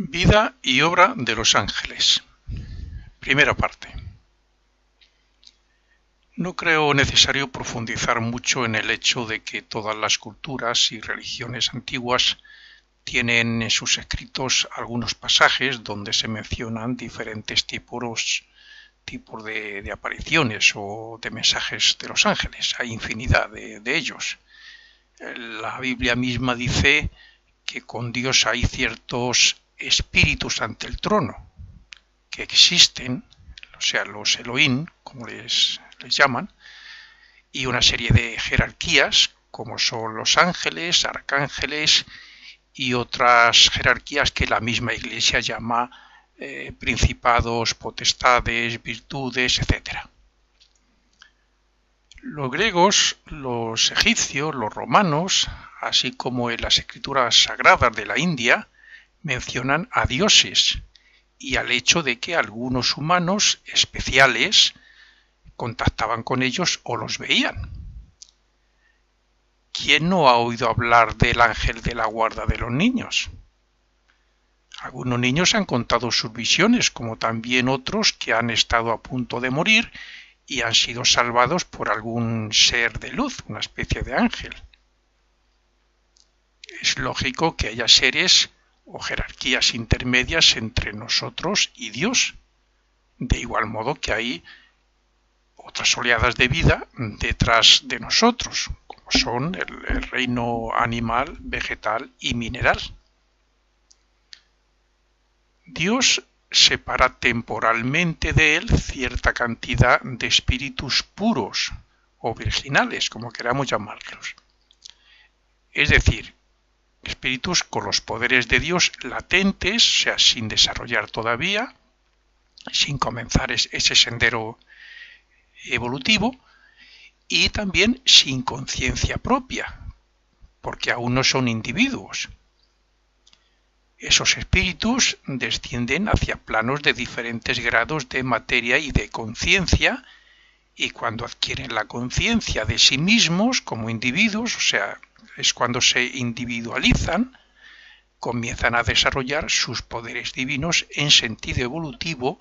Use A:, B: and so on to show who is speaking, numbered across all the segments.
A: Vida y obra de los ángeles. Primera parte. No creo necesario profundizar mucho en el hecho de que todas las culturas y religiones antiguas tienen en sus escritos algunos pasajes donde se mencionan diferentes tipos de apariciones o de mensajes de los ángeles. Hay infinidad de ellos. La Biblia misma dice que con Dios hay ciertos espíritus ante el trono que existen, o sea, los Elohim, como les llaman, y una serie de jerarquías, como son los ángeles, arcángeles y otras jerarquías que la misma Iglesia llama principados, potestades, virtudes, etc. Los griegos, los egipcios, los romanos, así como en las escrituras sagradas de la India, mencionan a dioses y al hecho de que algunos humanos especiales contactaban con ellos o los veían. ¿Quién no ha oído hablar del ángel de la guarda de los niños? Algunos niños han contado sus visiones, como también otros que han estado a punto de morir y han sido salvados por algún ser de luz, una especie de ángel. Es lógico que haya seres o jerarquías intermedias entre nosotros y Dios, de igual modo que hay otras oleadas de vida detrás de nosotros, como son el reino animal, vegetal y mineral. Dios separa temporalmente de él cierta cantidad de espíritus puros o virginales, como queramos llamarlos. Es decir, espíritus con los poderes de Dios latentes, o sea, sin desarrollar todavía, sin comenzar ese sendero evolutivo, y también sin conciencia propia, porque aún no son individuos. Esos espíritus descienden hacia planos de diferentes grados de materia y de conciencia, y cuando adquieren la conciencia de sí mismos como individuos, o sea, es cuando se individualizan, comienzan a desarrollar sus poderes divinos en sentido evolutivo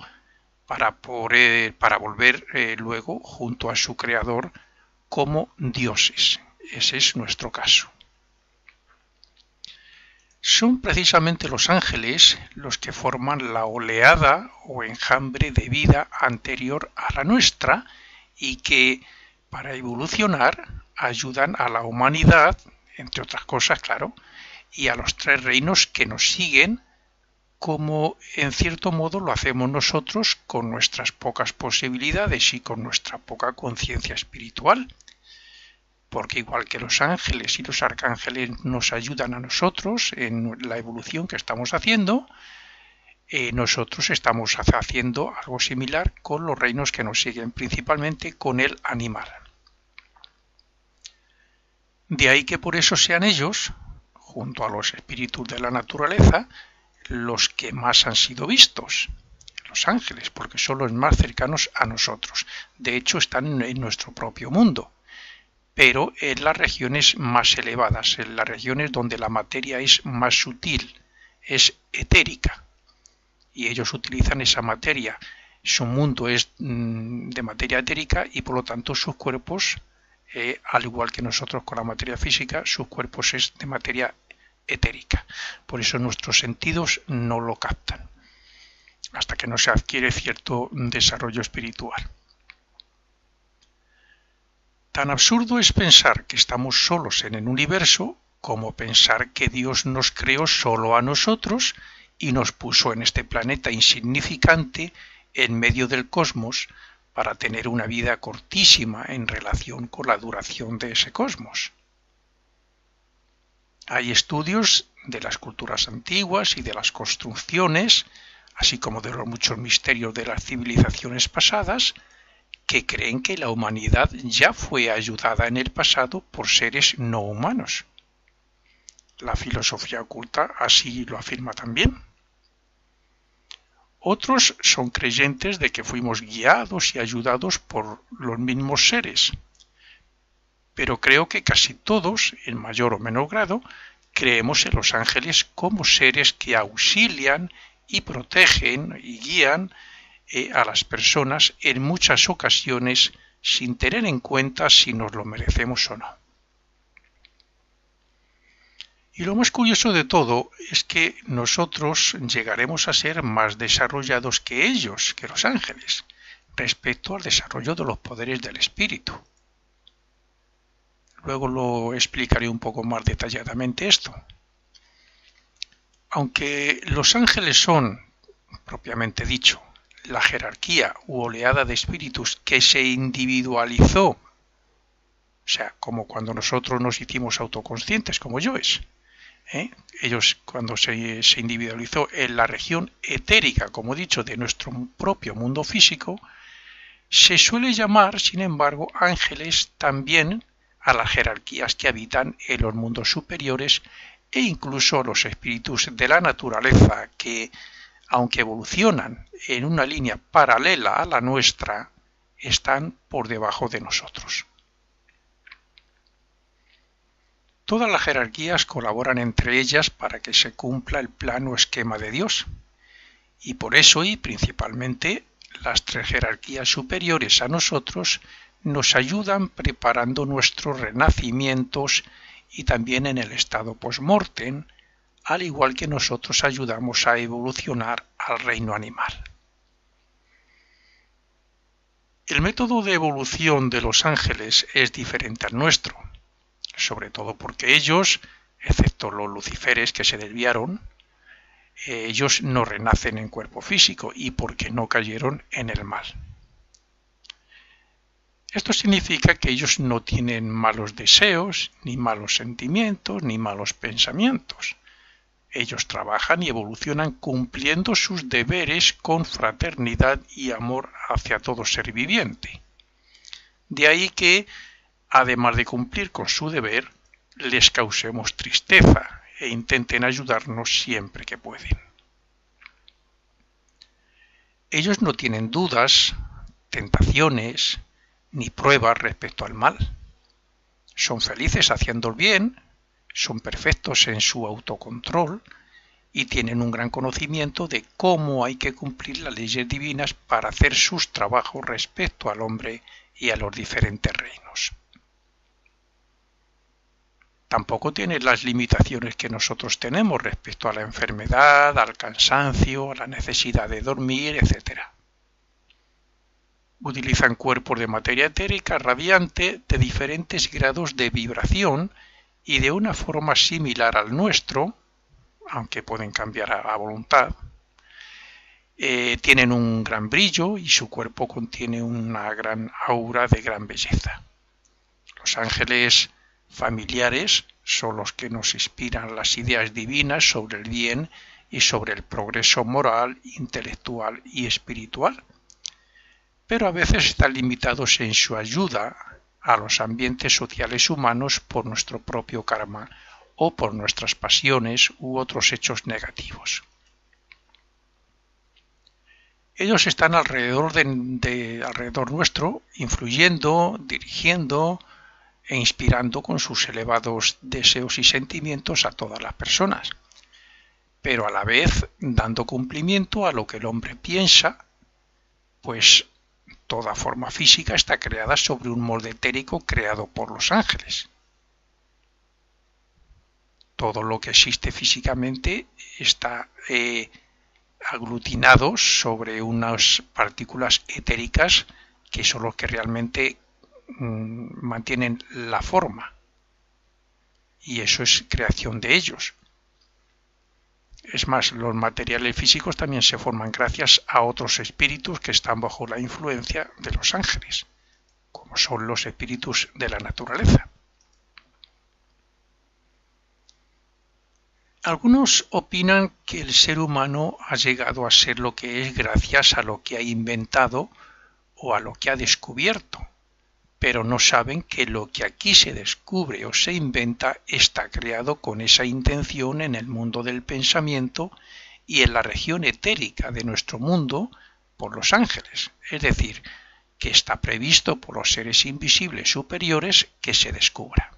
A: para volver luego junto a su creador como dioses. Ese es nuestro caso. Son precisamente los ángeles los que forman la oleada o enjambre de vida anterior a la nuestra y que, para evolucionar, ayudan a la humanidad, entre otras cosas, claro, y a los tres reinos que nos siguen, como en cierto modo lo hacemos nosotros con nuestras pocas posibilidades y con nuestra poca conciencia espiritual. Porque igual que los ángeles y los arcángeles nos ayudan a nosotros en la evolución que estamos haciendo, nosotros estamos haciendo algo similar con los reinos que nos siguen, principalmente con el animal. De ahí que por eso sean ellos, junto a los espíritus de la naturaleza, los que más han sido vistos, los ángeles, porque son los más cercanos a nosotros. De hecho, están en nuestro propio mundo, pero en las regiones más elevadas, en las regiones donde la materia es más sutil, es etérica, y ellos utilizan esa materia. Su mundo es de materia etérica y por lo tanto sus cuerpos, al igual que nosotros con la materia física, sus cuerpos es de materia etérica. Por eso nuestros sentidos no lo captan, hasta que no se adquiere cierto desarrollo espiritual. Tan absurdo es pensar que estamos solos en el universo como pensar que Dios nos creó solo a nosotros y nos puso en este planeta insignificante en medio del cosmos para tener una vida cortísima en relación con la duración de ese cosmos. Hay estudios de las culturas antiguas y de las construcciones, así como de los muchos misterios de las civilizaciones pasadas, que creen que la humanidad ya fue ayudada en el pasado por seres no humanos. La filosofía oculta así lo afirma también. Otros son creyentes de que fuimos guiados y ayudados por los mismos seres, pero creo que casi todos, en mayor o menor grado, creemos en los ángeles como seres que auxilian y protegen y guían a las personas en muchas ocasiones sin tener en cuenta si nos lo merecemos o no. Y lo más curioso de todo es que nosotros llegaremos a ser más desarrollados que ellos, que los ángeles, respecto al desarrollo de los poderes del espíritu. Luego lo explicaré un poco más detalladamente esto. Aunque los ángeles son, propiamente dicho, la jerarquía u oleada de espíritus que se individualizó, o sea, como cuando nosotros nos hicimos autoconscientes, como yo es. Ellos cuando se individualizó en la región etérica, como he dicho, de nuestro propio mundo físico, se suele llamar, sin embargo, ángeles también a las jerarquías que habitan en los mundos superiores e incluso a los espíritus de la naturaleza que, aunque evolucionan en una línea paralela a la nuestra, están por debajo de nosotros. Todas las jerarquías colaboran entre ellas para que se cumpla el plan o esquema de Dios. Y por eso, y principalmente, las tres jerarquías superiores a nosotros nos ayudan preparando nuestros renacimientos y también en el estado post-mortem, al igual que nosotros ayudamos a evolucionar al reino animal. El método de evolución de los ángeles es diferente al nuestro, sobre todo porque ellos, excepto los luciferes que se desviaron, ellos no renacen en cuerpo físico y porque no cayeron en el mal. Esto significa que ellos no tienen malos deseos, ni malos sentimientos, ni malos pensamientos. Ellos trabajan y evolucionan cumpliendo sus deberes con fraternidad y amor hacia todo ser viviente. De ahí que, además de cumplir con su deber, les causemos tristeza e intenten ayudarnos siempre que pueden. Ellos no tienen dudas, tentaciones, ni pruebas respecto al mal. Son felices haciendo el bien, son perfectos en su autocontrol y tienen un gran conocimiento de cómo hay que cumplir las leyes divinas para hacer sus trabajos respecto al hombre y a los diferentes reinos. Tampoco tienen las limitaciones que nosotros tenemos respecto a la enfermedad, al cansancio, a la necesidad de dormir, etc. Utilizan cuerpos de materia etérica radiante de diferentes grados de vibración y de una forma similar al nuestro, aunque pueden cambiar a voluntad. Tienen un gran brillo y su cuerpo contiene una gran aura de gran belleza. Los ángeles familiares son los que nos inspiran las ideas divinas sobre el bien y sobre el progreso moral, intelectual y espiritual, pero a veces están limitados en su ayuda a los ambientes sociales humanos por nuestro propio karma o por nuestras pasiones u otros hechos negativos. Ellos están alrededor nuestro, influyendo, dirigiendo e inspirando con sus elevados deseos y sentimientos a todas las personas, pero a la vez dando cumplimiento a lo que el hombre piensa, pues toda forma física está creada sobre un molde etérico creado por los ángeles. Todo lo que existe físicamente está aglutinado sobre unas partículas etéricas que son los que realmente mantienen la forma. Y eso es creación de ellos. Es más, los materiales físicos también se forman gracias a otros espíritus que están bajo la influencia de los ángeles, como son los espíritus de la naturaleza. Algunos opinan que el ser humano ha llegado a ser lo que es gracias a lo que ha inventado o a lo que ha descubierto, pero no saben que lo que aquí se descubre o se inventa está creado con esa intención en el mundo del pensamiento y en la región etérica de nuestro mundo por los ángeles, es decir, que está previsto por los seres invisibles superiores que se descubra.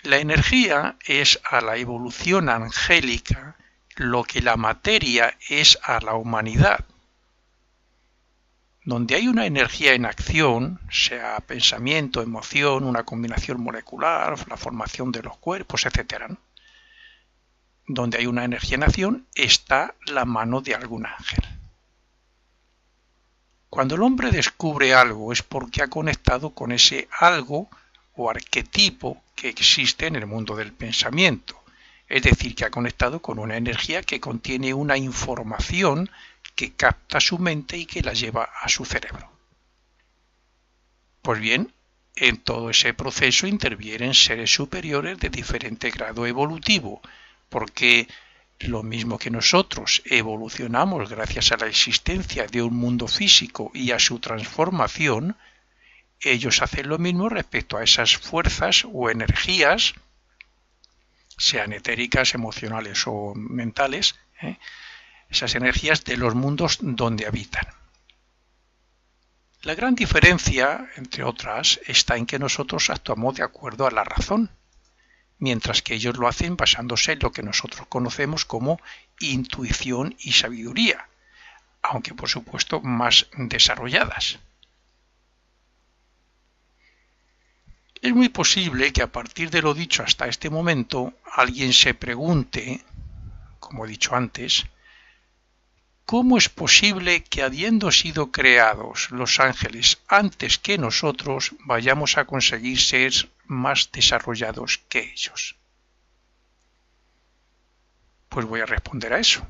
A: La energía es a la evolución angélica lo que la materia es a la humanidad. Donde hay una energía en acción, sea pensamiento, emoción, una combinación molecular, la formación de los cuerpos, etc., ¿no? Donde hay una energía en acción está la mano de algún ángel. Cuando el hombre descubre algo es porque ha conectado con ese algo o arquetipo que existe en el mundo del pensamiento, es decir, que ha conectado con una energía que contiene una información que capta su mente y que la lleva a su cerebro. Pues bien, en todo ese proceso intervienen seres superiores de diferente grado evolutivo, porque lo mismo que nosotros evolucionamos gracias a la existencia de un mundo físico y a su transformación, ellos hacen lo mismo respecto a esas fuerzas o energías, sean etéricas, emocionales o mentales, esas energías de los mundos donde habitan. La gran diferencia, entre otras, está en que nosotros actuamos de acuerdo a la razón, mientras que ellos lo hacen basándose en lo que nosotros conocemos como intuición y sabiduría, aunque por supuesto más desarrolladas. Es muy posible que a partir de lo dicho hasta este momento alguien se pregunte, como he dicho antes, ¿cómo es posible que habiendo sido creados los ángeles antes que nosotros vayamos a conseguir ser más desarrollados que ellos? Pues voy a responder a eso.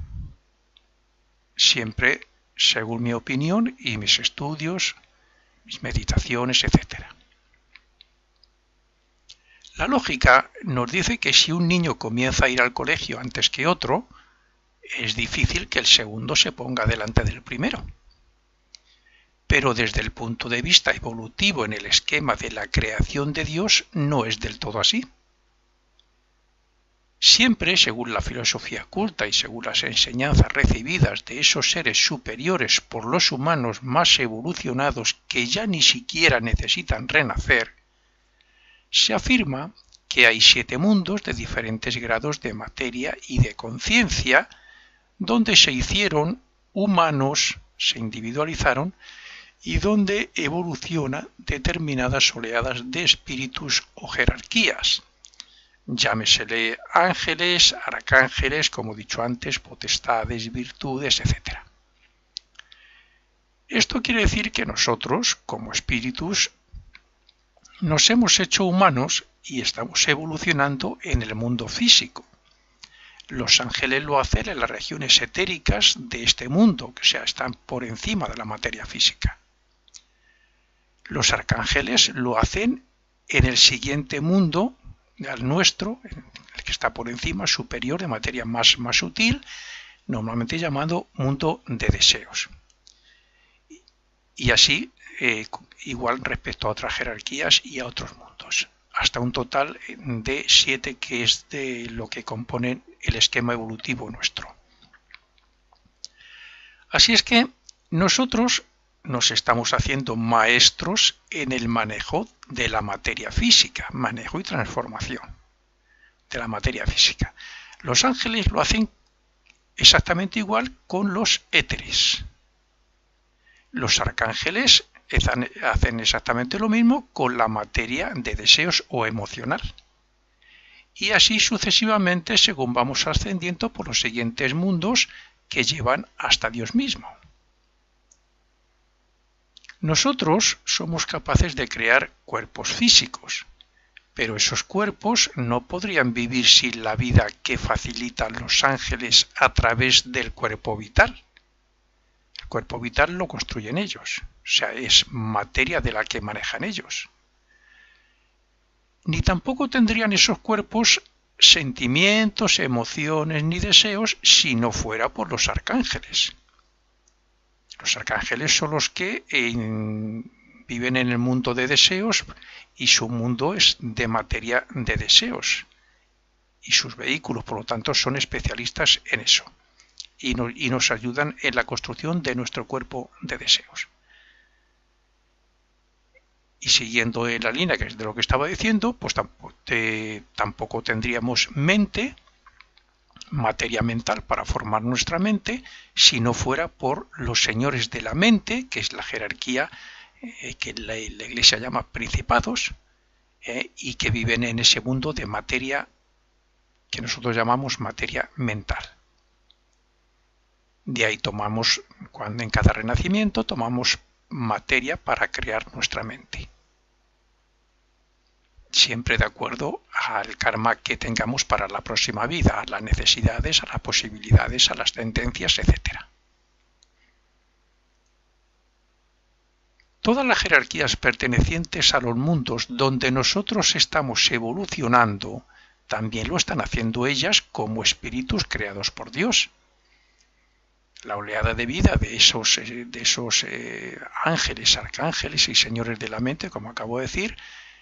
A: Siempre según mi opinión y mis estudios, mis meditaciones, etc. La lógica nos dice que si un niño comienza a ir al colegio antes que otro, es difícil que el segundo se ponga delante del primero. Pero desde el punto de vista evolutivo en el esquema de la creación de Dios no es del todo así. Siempre, según la filosofía culta y según las enseñanzas recibidas de esos seres superiores por los humanos más evolucionados que ya ni siquiera necesitan renacer, se afirma que hay 7 mundos de diferentes grados de materia y de conciencia, donde se hicieron humanos, se individualizaron, y donde evolucionan determinadas oleadas de espíritus o jerarquías. Llámesele ángeles, arcángeles, como he dicho antes, potestades, virtudes, etc. Esto quiere decir que nosotros, como espíritus, nos hemos hecho humanos y estamos evolucionando en el mundo físico. Los ángeles lo hacen en las regiones etéricas de este mundo, que están por encima de la materia física. Los arcángeles lo hacen en el siguiente mundo, al nuestro, el que está por encima, superior, de materia más sutil, normalmente llamado mundo de deseos. Y así, igual respecto a otras jerarquías y a otros mundos, hasta un total de 7, que es de lo que componen el esquema evolutivo nuestro. Así es que nosotros nos estamos haciendo maestros en el manejo de la materia física, manejo y transformación de la materia física. Los ángeles lo hacen exactamente igual con los éteres. Los arcángeles hacen exactamente lo mismo con la materia de deseos o emocional. Y así sucesivamente según vamos ascendiendo por los siguientes mundos que llevan hasta Dios mismo. Nosotros somos capaces de crear cuerpos físicos, pero esos cuerpos no podrían vivir sin la vida que facilitan los ángeles a través del cuerpo vital. El cuerpo vital lo construyen ellos, o sea, es materia de la que manejan ellos. Ni tampoco tendrían esos cuerpos sentimientos, emociones ni deseos si no fuera por los arcángeles. Los arcángeles son los que viven en el mundo de deseos y su mundo es de materia de deseos. Y sus vehículos, por lo tanto, son especialistas en eso. Y nos ayudan en la construcción de nuestro cuerpo de deseos. Y siguiendo en la línea que es de lo que estaba diciendo, pues tampoco tendríamos mente, materia mental para formar nuestra mente, si no fuera por los señores de la mente, que es la jerarquía que la Iglesia llama principados, y que viven en ese mundo de materia que nosotros llamamos materia mental. De ahí tomamos, cuando en cada renacimiento, tomamos materia para crear nuestra mente. Siempre de acuerdo al karma que tengamos para la próxima vida, a las necesidades, a las posibilidades, a las tendencias, etc. Todas las jerarquías pertenecientes a los mundos donde nosotros estamos evolucionando, también lo están haciendo ellas como espíritus creados por Dios. La oleada de vida de esos ángeles, arcángeles y señores de la mente, como acabo de decir,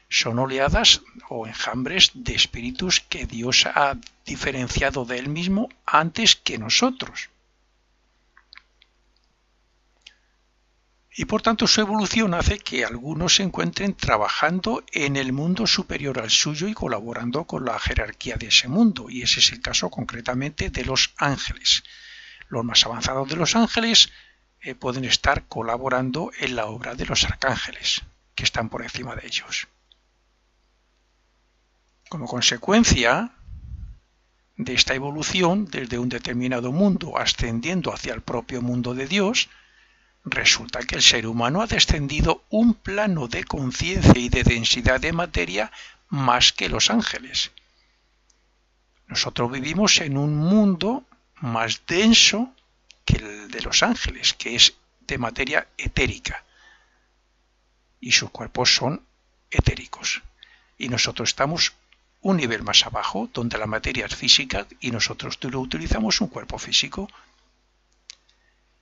A: son oleadas o enjambres de espíritus que Dios ha diferenciado de Él mismo antes que nosotros. Y por tanto su evolución hace que algunos se encuentren trabajando en el mundo superior al suyo y colaborando con la jerarquía de ese mundo. Y ese es el caso concretamente de los ángeles. Los más avanzados de los ángeles pueden estar colaborando en la obra de los arcángeles, que están por encima de ellos. Como consecuencia de esta evolución desde un determinado mundo ascendiendo hacia el propio mundo de Dios, resulta que el ser humano ha descendido un plano de conciencia y de densidad de materia más que los ángeles. Nosotros vivimos en un mundo más denso que el de los ángeles, que es de materia etérica, y sus cuerpos son etéricos. Y nosotros estamos un nivel más abajo, donde la materia es física y nosotros utilizamos un cuerpo físico.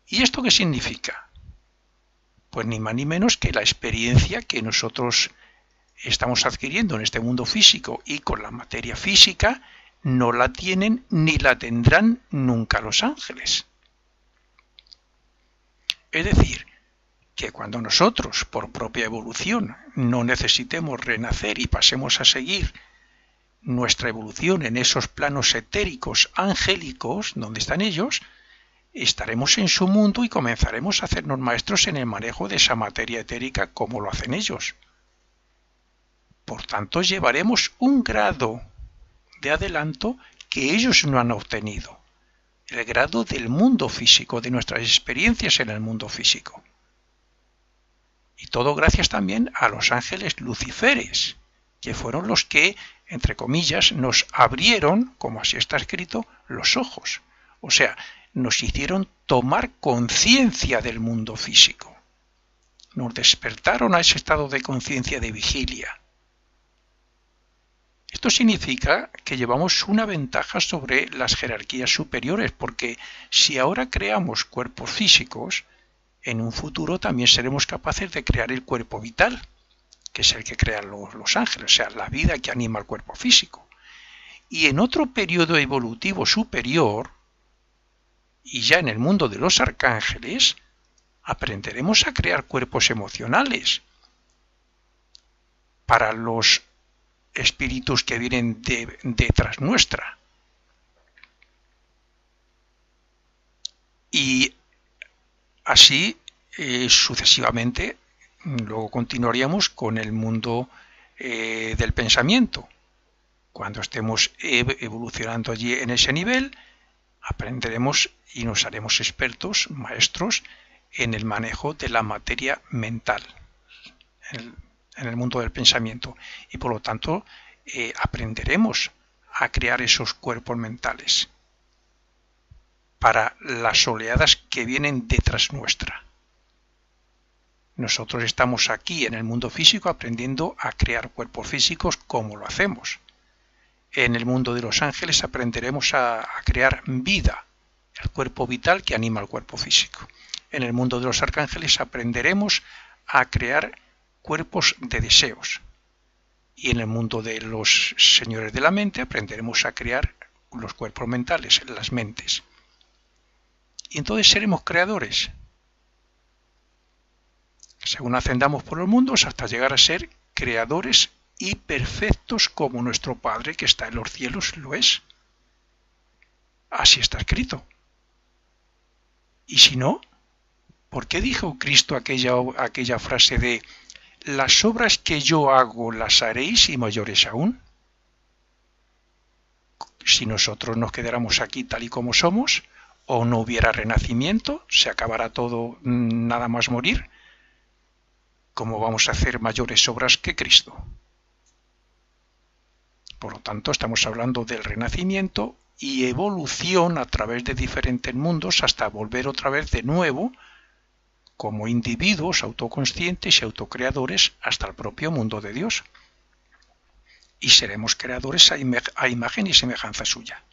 A: ¿Y esto qué significa? Pues ni más ni menos que la experiencia que nosotros estamos adquiriendo en este mundo físico y con la materia física no la tienen ni la tendrán nunca los ángeles. Es decir, que cuando nosotros, por propia evolución, no necesitemos renacer y pasemos a seguir nuestra evolución en esos planos etéricos angélicos, donde están ellos, estaremos en su mundo y comenzaremos a hacernos maestros en el manejo de esa materia etérica como lo hacen ellos. Por tanto, llevaremos un grado de adelanto que ellos no han obtenido, el grado del mundo físico, de nuestras experiencias en el mundo físico. Y todo gracias también a los ángeles luciferes, que fueron los que, entre comillas, nos abrieron, como así está escrito, los ojos. O sea, nos hicieron tomar conciencia del mundo físico. Nos despertaron a ese estado de conciencia de vigilia. Esto significa que llevamos una ventaja sobre las jerarquías superiores, porque si ahora creamos cuerpos físicos, en un futuro también seremos capaces de crear el cuerpo vital, que es el que crean los ángeles, o sea, la vida que anima el cuerpo físico. Y en otro periodo evolutivo superior, y ya en el mundo de los arcángeles, aprenderemos a crear cuerpos emocionales para los espíritus que vienen detrás nuestra. Y así sucesivamente. Luego continuaríamos con el mundo del pensamiento. Cuando estemos evolucionando allí en ese nivel, aprenderemos y nos haremos expertos, maestros, en el manejo de la materia mental, en el mundo del pensamiento. Y por lo tanto, aprenderemos a crear esos cuerpos mentales para las oleadas que vienen detrás nuestra. Nosotros estamos aquí en el mundo físico aprendiendo a crear cuerpos físicos como lo hacemos. En el mundo de los ángeles aprenderemos a crear vida, el cuerpo vital que anima al cuerpo físico. En el mundo de los arcángeles aprenderemos a crear cuerpos de deseos. Y en el mundo de los señores de la mente aprenderemos a crear los cuerpos mentales, las mentes. Y entonces seremos creadores. según ascendamos por los mundos hasta llegar a ser creadores y perfectos como nuestro Padre que está en los cielos lo es. Así está escrito. Y si no, ¿por qué dijo Cristo aquella frase de las obras que yo hago las haréis y mayores aún? Si nosotros nos quedáramos aquí tal y como somos, o no hubiera renacimiento, se acabará todo nada más morir, ¿cómo vamos a hacer mayores obras que Cristo? Por lo tanto, estamos hablando del renacimiento y evolución a través de diferentes mundos hasta volver otra vez de nuevo como individuos autoconscientes y autocreadores hasta el propio mundo de Dios. Y seremos creadores a imagen y semejanza suya.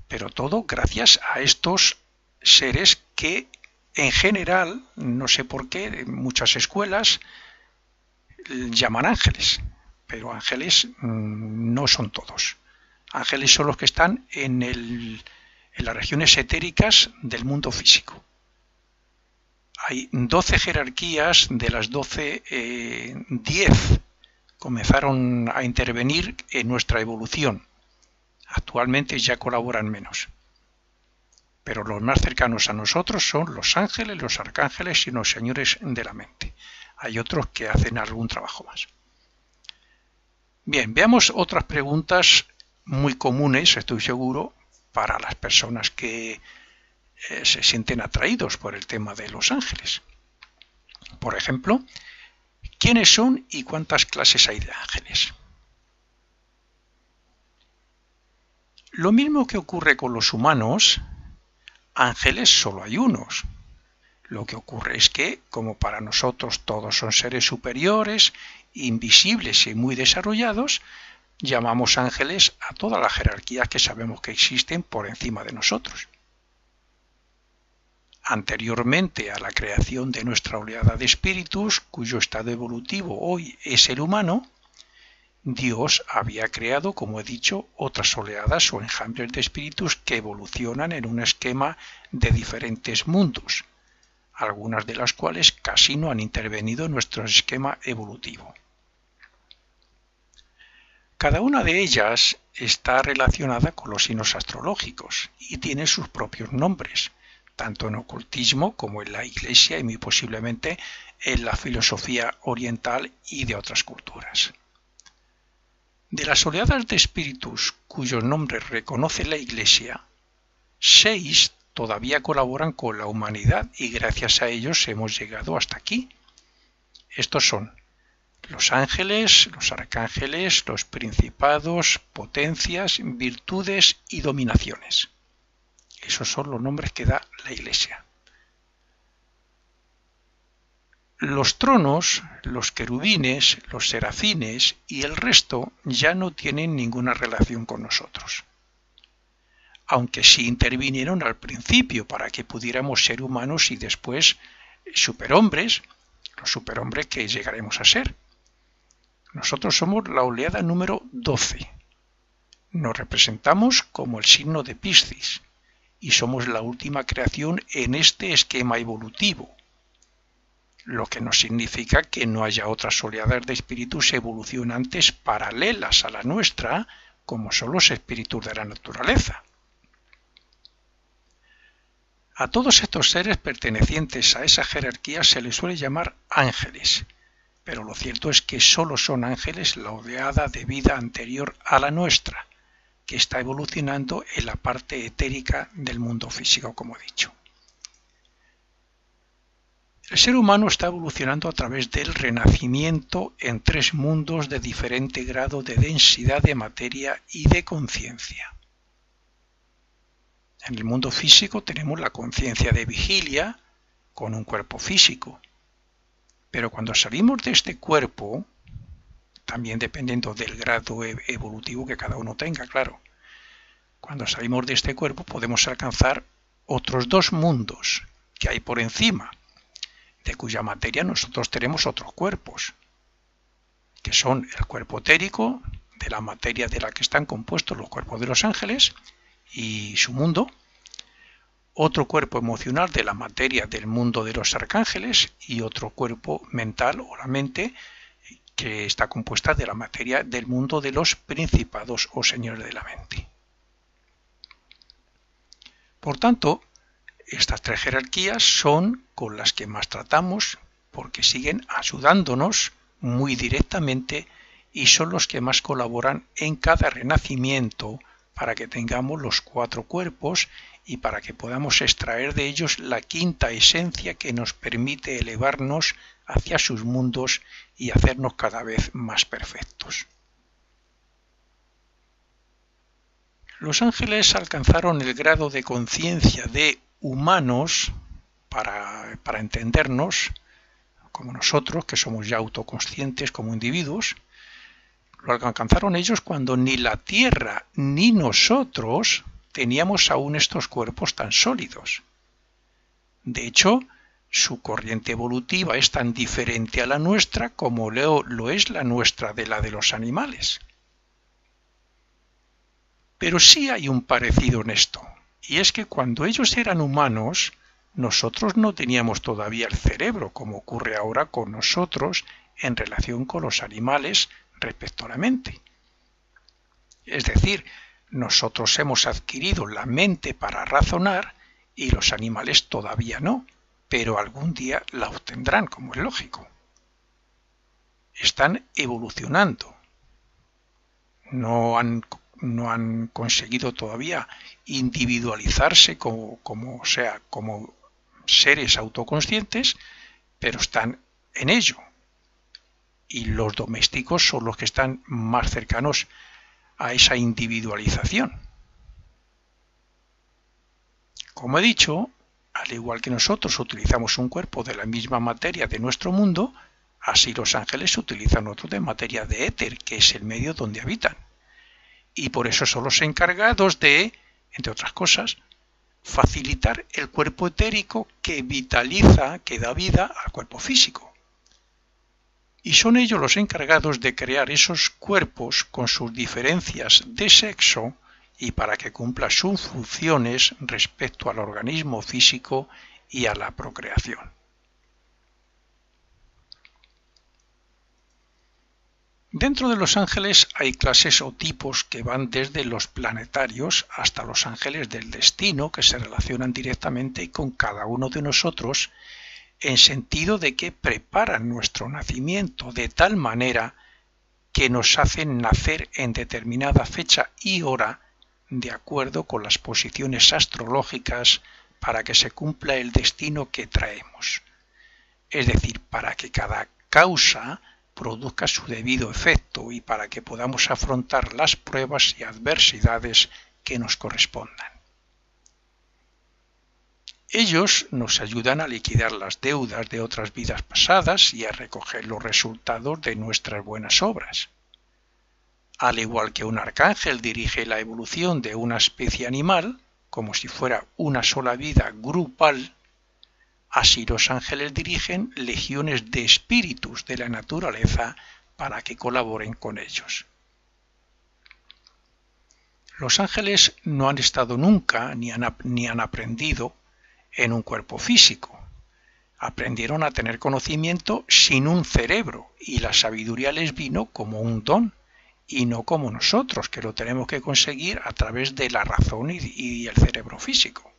A: Pero todo gracias a estos seres que en general, no sé por qué, en muchas escuelas llaman ángeles, pero ángeles no son todos. Ángeles son los que están en las regiones etéricas del mundo físico. Hay 12 jerarquías, de las 12, 10 comenzaron a intervenir en nuestra evolución. Actualmente ya colaboran menos. Pero los más cercanos a nosotros son los ángeles, los arcángeles y los señores de la mente. Hay otros que hacen algún trabajo más. Bien, veamos otras preguntas muy comunes, estoy seguro, para las personas que se sienten atraídos por el tema de los ángeles. Por ejemplo, ¿quiénes son y cuántas clases hay de ángeles? Lo mismo que ocurre con los humanos, ángeles solo hay unos. Lo que ocurre es que, como para nosotros todos son seres superiores, invisibles y muy desarrollados, llamamos ángeles a todas las jerarquías que sabemos que existen por encima de nosotros. Anteriormente a la creación de nuestra oleada de espíritus, cuyo estado evolutivo hoy es el humano, Dios había creado, como he dicho, otras oleadas o enjambres de espíritus que evolucionan en un esquema de diferentes mundos, algunas de las cuales casi no han intervenido en nuestro esquema evolutivo. Cada una de ellas está relacionada con los signos astrológicos y tiene sus propios nombres, tanto en ocultismo como en la Iglesia y muy posiblemente en la filosofía oriental y de otras culturas. De las oleadas de espíritus cuyos nombres reconoce la Iglesia, 6 todavía colaboran con la humanidad y gracias a ellos hemos llegado hasta aquí. Estos son los ángeles, los arcángeles, los principados, potencias, virtudes y dominaciones. Esos son los nombres que da la Iglesia. Los tronos, los querubines, los serafines y el resto ya no tienen ninguna relación con nosotros. Aunque sí intervinieron al principio para que pudiéramos ser humanos y después superhombres, los superhombres que llegaremos a ser. Nosotros somos la oleada número 12. Nos representamos como el signo de Piscis y somos la última creación en este esquema evolutivo, lo que no significa que no haya otras oleadas de espíritus evolucionantes paralelas a la nuestra, como son los espíritus de la naturaleza. A todos estos seres pertenecientes a esa jerarquía se les suele llamar ángeles, pero lo cierto es que solo son ángeles la oleada de vida anterior a la nuestra, que está evolucionando en la parte etérica del mundo físico, como he dicho. El ser humano está evolucionando a través del renacimiento en 3 mundos de diferente grado de densidad de materia y de conciencia. En el mundo físico tenemos la conciencia de vigilia con un cuerpo físico. Pero cuando salimos de este cuerpo, también dependiendo del grado evolutivo que cada uno tenga, claro, cuando salimos de este cuerpo podemos alcanzar otros 2 mundos que hay por encima, de cuya materia nosotros tenemos otros cuerpos, que son el cuerpo etérico, de la materia de la que están compuestos los cuerpos de los ángeles y su mundo, otro cuerpo emocional de la materia del mundo de los arcángeles y otro cuerpo mental o la mente que está compuesta de la materia del mundo de los principados o señores de la mente. Por tanto, estas tres jerarquías son con las que más tratamos porque siguen ayudándonos muy directamente y son los que más colaboran en cada renacimiento para que tengamos los cuatro cuerpos y para que podamos extraer de ellos la quinta esencia que nos permite elevarnos hacia sus mundos y hacernos cada vez más perfectos. Los ángeles alcanzaron el grado de conciencia de humanos para entendernos, como nosotros, que somos ya autoconscientes como individuos. Lo alcanzaron ellos cuando ni la Tierra ni nosotros teníamos aún estos cuerpos tan sólidos. De hecho, su corriente evolutiva es tan diferente a la nuestra como lo es la nuestra de la de los animales. Pero sí hay un parecido en esto, y es que cuando ellos eran humanos, nosotros no teníamos todavía el cerebro, como ocurre ahora con nosotros en relación con los animales respecto a la mente. Es decir, nosotros hemos adquirido la mente para razonar y los animales todavía no, pero algún día la obtendrán, como es lógico. Están evolucionando. No han conseguido todavía individualizarse como seres autoconscientes, pero están en ello. Y los domésticos son los que están más cercanos a esa individualización. Como he dicho, al igual que nosotros utilizamos un cuerpo de la misma materia de nuestro mundo, así los ángeles utilizan otro de materia de éter, que es el medio donde habitan. Y por eso son los encargados de, entre otras cosas, facilitar el cuerpo etérico que vitaliza, que da vida al cuerpo físico. Y son ellos los encargados de crear esos cuerpos con sus diferencias de sexo y para que cumpla sus funciones respecto al organismo físico y a la procreación. Dentro de los ángeles hay clases o tipos que van desde los planetarios hasta los ángeles del destino, que se relacionan directamente con cada uno de nosotros en sentido de que preparan nuestro nacimiento de tal manera que nos hacen nacer en determinada fecha y hora de acuerdo con las posiciones astrológicas para que se cumpla el destino que traemos. Es decir, para que cada causa produzca su debido efecto y para que podamos afrontar las pruebas y adversidades que nos correspondan. Ellos nos ayudan a liquidar las deudas de otras vidas pasadas y a recoger los resultados de nuestras buenas obras. Al igual que un arcángel dirige la evolución de una especie animal, como si fuera una sola vida grupal, así los ángeles dirigen legiones de espíritus de la naturaleza para que colaboren con ellos. Los ángeles no han estado nunca ni han aprendido en un cuerpo físico. Aprendieron a tener conocimiento sin un cerebro y la sabiduría les vino como un don y no como nosotros, que lo tenemos que conseguir a través de la razón y el cerebro físico.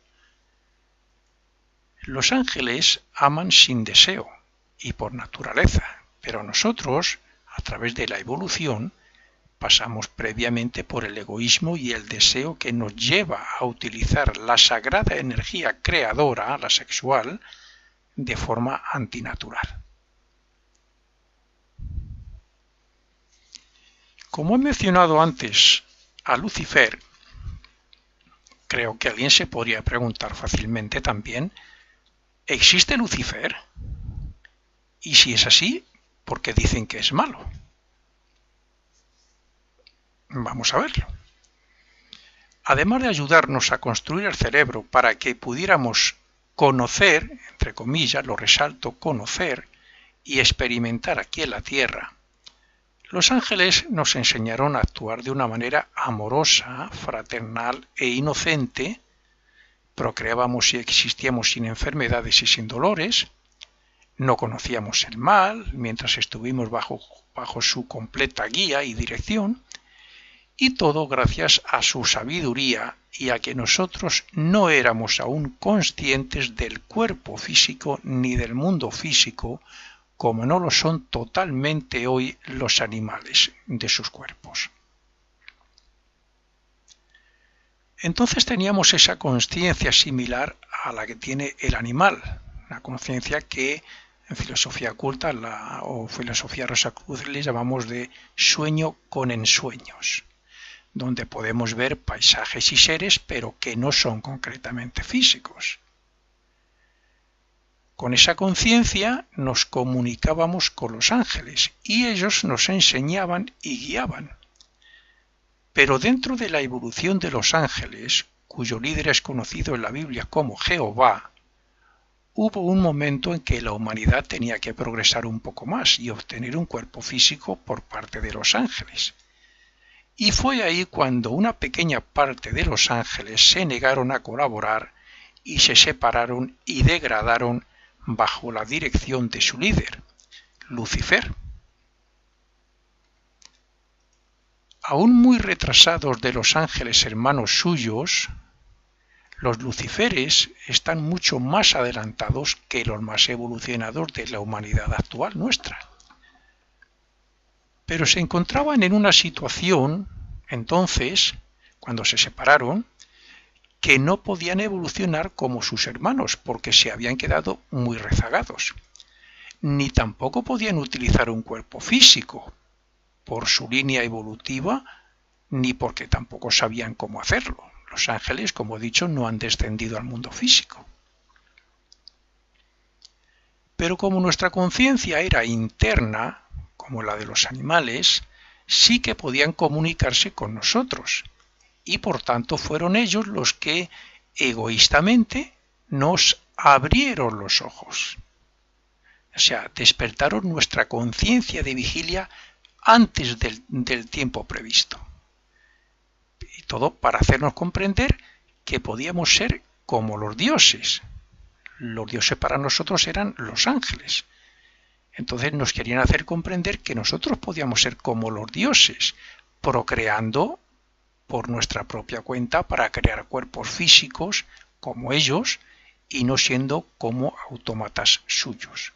A: Los ángeles aman sin deseo y por naturaleza, pero nosotros, a través de la evolución, pasamos previamente por el egoísmo y el deseo que nos lleva a utilizar la sagrada energía creadora, la sexual, de forma antinatural. Como he mencionado antes a Lucifer, creo que alguien se podría preguntar fácilmente también, ¿existe Lucifer? Y si es así, ¿por qué dicen que es malo? Vamos a verlo. Además de ayudarnos a construir el cerebro para que pudiéramos conocer, entre comillas, lo resalto, conocer y experimentar aquí en la Tierra, los ángeles nos enseñaron a actuar de una manera amorosa, fraternal e inocente procreábamos y existíamos sin enfermedades y sin dolores, no conocíamos el mal mientras estuvimos bajo su completa guía y dirección, y todo gracias a su sabiduría y a que nosotros no éramos aún conscientes del cuerpo físico ni del mundo físico, como no lo son totalmente hoy los animales de sus cuerpos. Entonces teníamos esa conciencia similar a la que tiene el animal, una conciencia que en filosofía oculta o filosofía Rosacruz le llamamos de sueño con ensueños, donde podemos ver paisajes y seres, pero que no son concretamente físicos. Con esa conciencia nos comunicábamos con los ángeles y ellos nos enseñaban y guiaban. Pero dentro de la evolución de los ángeles, cuyo líder es conocido en la Biblia como Jehová, hubo un momento en que la humanidad tenía que progresar un poco más y obtener un cuerpo físico por parte de los ángeles. Y fue ahí cuando una pequeña parte de los ángeles se negaron a colaborar y se separaron y degradaron bajo la dirección de su líder, Lucifer. Aún muy retrasados de los ángeles hermanos suyos, los luciferes están mucho más adelantados que los más evolucionados de la humanidad actual nuestra. Pero se encontraban en una situación, entonces, cuando se separaron, que no podían evolucionar como sus hermanos porque se habían quedado muy rezagados, ni tampoco podían utilizar un cuerpo físico por su línea evolutiva, ni porque tampoco sabían cómo hacerlo. Los ángeles, como he dicho, no han descendido al mundo físico. Pero como nuestra conciencia era interna, como la de los animales, sí que podían comunicarse con nosotros, y por tanto fueron ellos los que egoístamente nos abrieron los ojos. O sea, despertaron nuestra conciencia de vigilia antes del tiempo previsto. Y todo para hacernos comprender que podíamos ser como los dioses. Los dioses para nosotros eran los ángeles. Entonces nos querían hacer comprender que nosotros podíamos ser como los dioses, procreando por nuestra propia cuenta para crear cuerpos físicos como ellos y no siendo como autómatas suyos.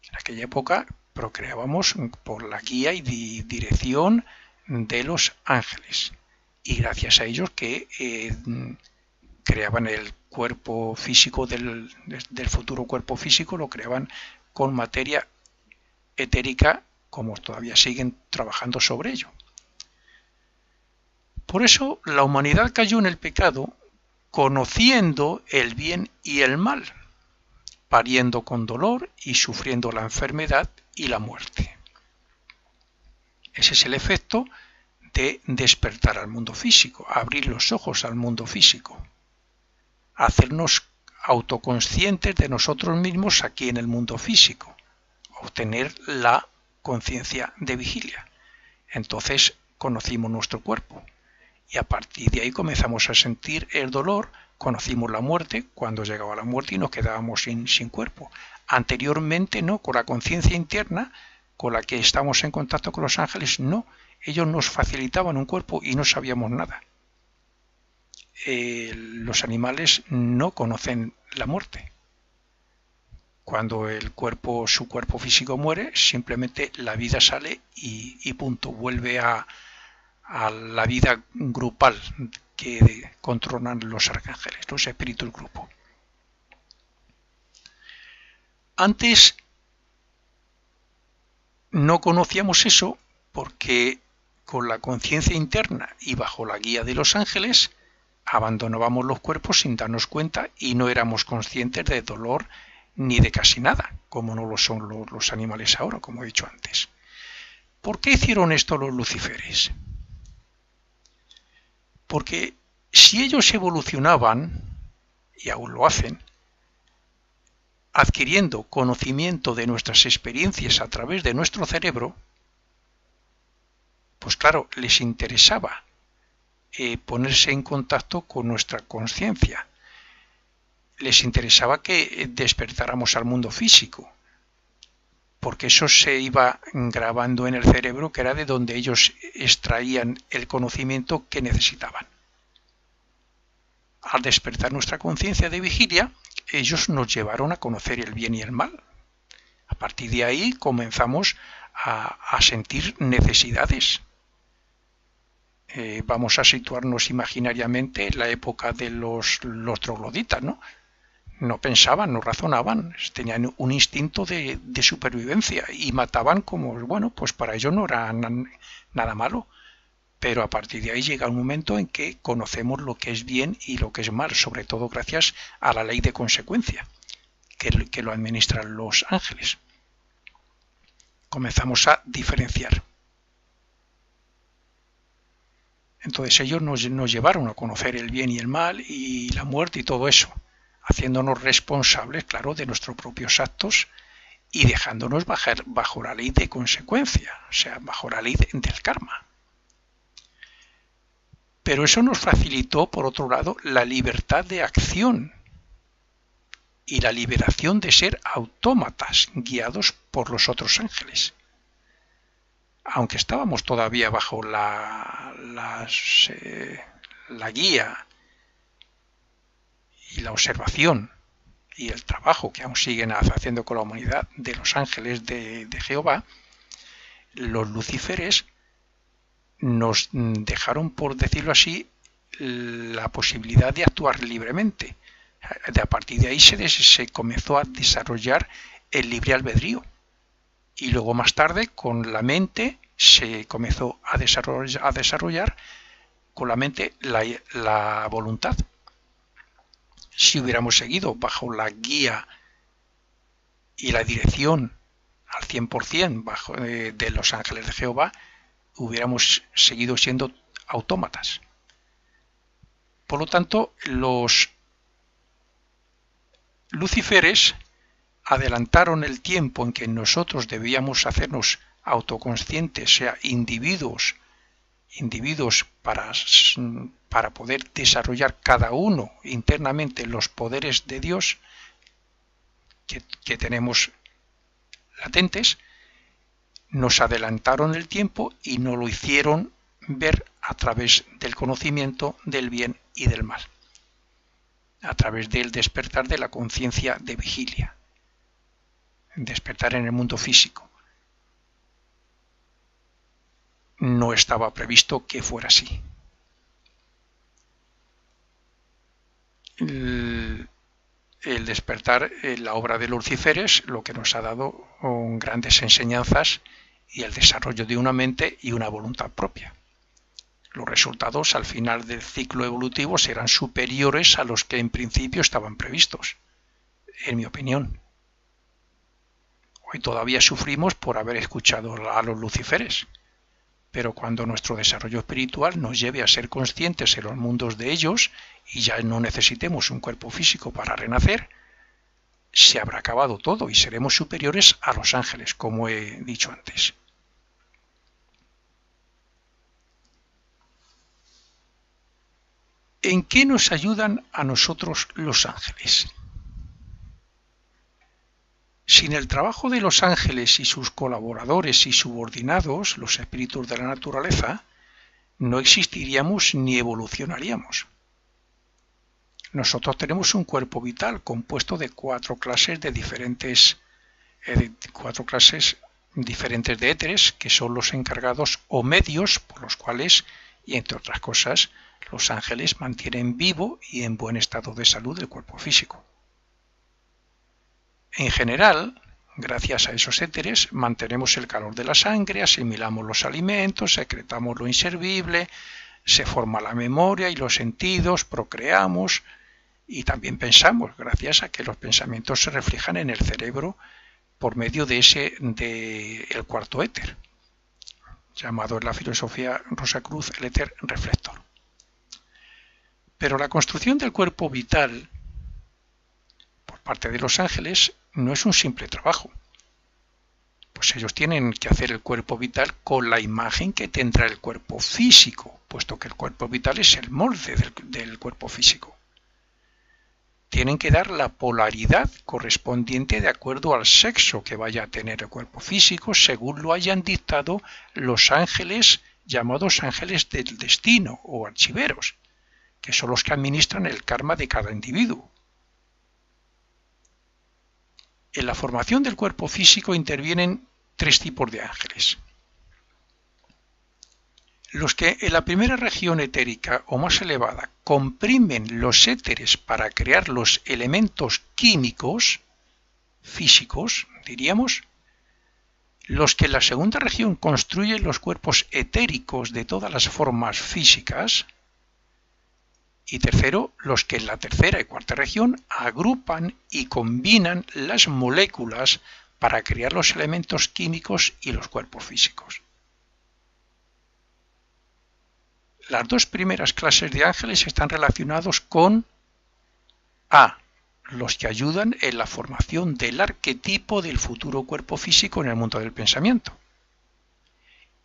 A: En aquella época procreábamos por la guía y dirección de los ángeles y gracias a ellos que creaban el cuerpo físico del futuro cuerpo físico, lo creaban con materia etérica, como todavía siguen trabajando sobre ello. Por eso la humanidad cayó en el pecado conociendo el bien y el mal, pariendo con dolor y sufriendo la enfermedad y la muerte. Ese es el efecto de despertar al mundo físico, abrir los ojos al mundo físico, hacernos autoconscientes de nosotros mismos aquí en el mundo físico, obtener la conciencia de vigilia. Entonces conocimos nuestro cuerpo y a partir de ahí comenzamos a sentir el dolor, conocimos la muerte, cuando llegaba la muerte y nos quedábamos sin cuerpo. Anteriormente no, con la conciencia interna con la que estamos en contacto con los ángeles, no, ellos nos facilitaban un cuerpo y no sabíamos nada. Los animales no conocen la muerte. Cuando su cuerpo físico muere, simplemente la vida sale y punto, vuelve a la vida grupal que controlan los arcángeles, los espíritus grupo. Antes no conocíamos eso porque con la conciencia interna y bajo la guía de los ángeles abandonábamos los cuerpos sin darnos cuenta y no éramos conscientes de dolor ni de casi nada, como no lo son los animales ahora, como he dicho antes. ¿Por qué hicieron esto los luciferes? Porque si ellos evolucionaban, y aún lo hacen, adquiriendo conocimiento de nuestras experiencias a través de nuestro cerebro, pues claro, les interesaba ponerse en contacto con nuestra conciencia, les interesaba que despertáramos al mundo físico, porque eso se iba grabando en el cerebro, que era de donde ellos extraían el conocimiento que necesitaban. Al despertar nuestra conciencia de vigilia, ellos nos llevaron a conocer el bien y el mal. A partir de ahí comenzamos a sentir necesidades. Vamos a situarnos imaginariamente en la época de los trogloditas, ¿no? No pensaban, no razonaban, tenían un instinto de supervivencia y mataban como, bueno, pues para ellos no era nada malo. Pero a partir de ahí llega un momento en que conocemos lo que es bien y lo que es mal, sobre todo gracias a la ley de consecuencia, que lo administran los ángeles. Comenzamos a diferenciar. Entonces ellos nos llevaron a conocer el bien y el mal y la muerte y todo eso, haciéndonos responsables, claro, de nuestros propios actos y dejándonos bajo la ley de consecuencia, o sea, bajo la ley del karma. Pero eso nos facilitó, por otro lado, la libertad de acción y la liberación de ser autómatas guiados por los otros ángeles. Aunque estábamos todavía bajo la guía y la observación y el trabajo que aún siguen haciendo con la humanidad de los ángeles de Jehová, los lucíferes nos dejaron, por decirlo así, la posibilidad de actuar libremente. A partir de ahí se comenzó a desarrollar el libre albedrío. Y luego más tarde, con la mente, se comenzó a desarrollar con la mente la voluntad. Si hubiéramos seguido bajo la guía y la dirección al 100% de los ángeles de Jehová, hubiéramos seguido siendo autómatas. Por lo tanto, los lucíferes adelantaron el tiempo en que nosotros debíamos hacernos autoconscientes, o sea, individuos para poder desarrollar cada uno internamente los poderes de Dios que tenemos latentes. Nos adelantaron el tiempo y nos lo hicieron ver a través del conocimiento del bien y del mal, a través del despertar de la conciencia de vigilia, despertar en el mundo físico. No estaba previsto que fuera así. El despertar, la obra de Lucíferes, lo que nos ha dado grandes enseñanzas y el desarrollo de una mente y una voluntad propia. Los resultados al final del ciclo evolutivo serán superiores a los que en principio estaban previstos, en mi opinión. Hoy todavía sufrimos por haber escuchado a los lucíferes, pero cuando nuestro desarrollo espiritual nos lleve a ser conscientes en los mundos de ellos y ya no necesitemos un cuerpo físico para renacer, se habrá acabado todo y seremos superiores a los ángeles, como he dicho antes. ¿En qué nos ayudan a nosotros los ángeles? Sin el trabajo de los ángeles y sus colaboradores y subordinados, los espíritus de la naturaleza, no existiríamos ni evolucionaríamos. Nosotros tenemos un cuerpo vital compuesto de cuatro clases diferentes de éteres, que son los encargados o medios por los cuales, y entre otras cosas, los ángeles mantienen vivo y en buen estado de salud el cuerpo físico. En general, gracias a esos éteres, mantenemos el calor de la sangre, asimilamos los alimentos, secretamos lo inservible, se forma la memoria y los sentidos, procreamos y también pensamos, gracias a que los pensamientos se reflejan en el cerebro por medio de el cuarto éter, llamado en la filosofía Rosacruz el éter reflector. Pero la construcción del cuerpo vital por parte de los ángeles no es un simple trabajo, pues ellos tienen que hacer el cuerpo vital con la imagen que tendrá el cuerpo físico, puesto que el cuerpo vital es el molde del cuerpo físico. tienen que dar la polaridad correspondiente de acuerdo al sexo que vaya a tener el cuerpo físico, según lo hayan dictado los ángeles llamados ángeles del destino o archiveros, que son los que administran el karma de cada individuo. En la formación del cuerpo físico intervienen tres tipos de ángeles. Los que en la primera región etérica o más elevada comprimen los éteres para crear los elementos químicos, físicos, diríamos, los que en la segunda región construyen los cuerpos etéricos de todas las formas físicas, y tercero, los que en la tercera y cuarta región agrupan y combinan las moléculas para crear los elementos químicos y los cuerpos físicos. Las dos primeras clases de ángeles están relacionados con A, los que ayudan en la formación del arquetipo del futuro cuerpo físico en el mundo del pensamiento,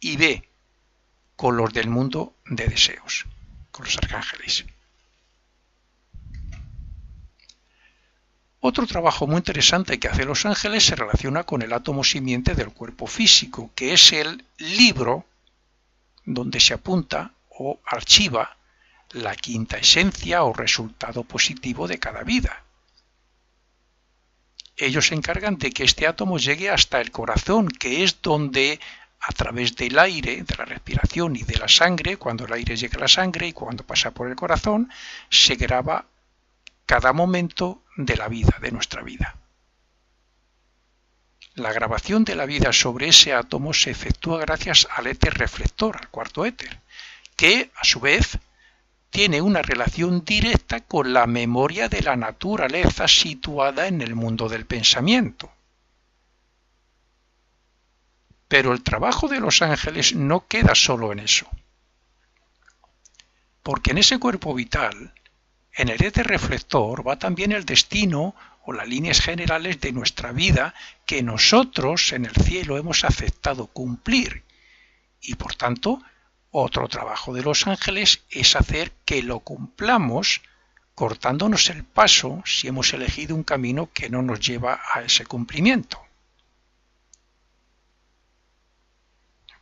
A: y B, con los del mundo de deseos, con los arcángeles. Otro trabajo muy interesante que hacen los ángeles se relaciona con el átomo simiente del cuerpo físico, que es el libro donde se apunta o archiva la quinta esencia o resultado positivo de cada vida. Ellos se encargan de que este átomo llegue hasta el corazón, que es donde, a través del aire, de la respiración y de la sangre, cuando el aire llega a la sangre y cuando pasa por el corazón, se graba cada momento de la vida, de nuestra vida. La grabación de la vida sobre ese átomo se efectúa gracias al éter reflector, al cuarto éter, que, a su vez, tiene una relación directa con la memoria de la naturaleza situada en el mundo del pensamiento. Pero el trabajo de los ángeles no queda solo en eso, porque en ese cuerpo vital, en el éter reflector, va también el destino o las líneas generales de nuestra vida que nosotros en el cielo hemos aceptado cumplir, y por tanto, otro trabajo de los ángeles es hacer que lo cumplamos cortándonos el paso si hemos elegido un camino que no nos lleva a ese cumplimiento.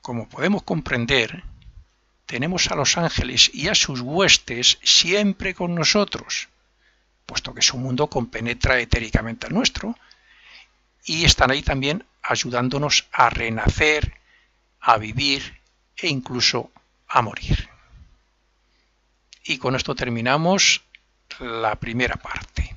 A: Como podemos comprender, tenemos a los ángeles y a sus huestes siempre con nosotros, puesto que su mundo compenetra etéricamente al nuestro, y están ahí también ayudándonos a renacer, a vivir e incluso a morir. Y con esto terminamos la primera parte.